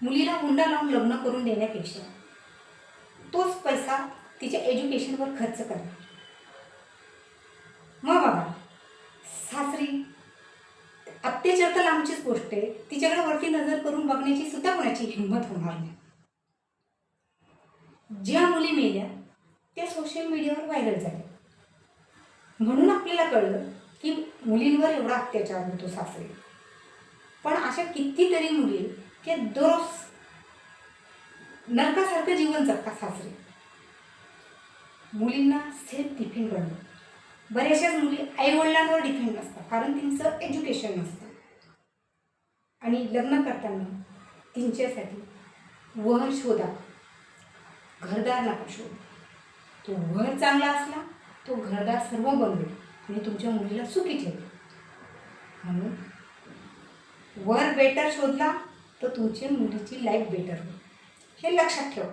मुलीला हुंडा लावून लग्न करून देण्यापेक्षा तोच पैसा तिच्या एज्युकेशनवर खर्च करा. मग बघा, सासरी अत्याचार तर लांबचीच गोष्ट आहे, तिच्याकडे वरती नजर करून बघण्याची सुद्धा कोणाची हिंमत होणार नाही. ज्या मुली मेल्या त्या सोशल मीडियावर व्हायरल झाल्या, म्हणून आपल्याला कळलं की मुलींवर एवढा अत्याचार होतो सासरी. पण अशा कितीतरी मुली की दररोज नरकासारखं जीवन जगतात सासरी. मुलींना सेल्फ डिफेंड करणं. बऱ्याचशाच मुली आईवडिलांवर डिपेंड नसतात, कारण त्यांचं एज्युकेशन नसतं. आणि लग्न करताना त्यांच्यासाठी वर शोधा, घरदार नका शोधा. तो वर चांगला असला तो घरदार सर्व बनवेल आणि तुमच्या मुलीला सुखी ठेवेल. म्हणून वर बेटर शोधला तर तुमच्या मुलीची लाईफ बेटर होईल, हे लक्षात ठेवा.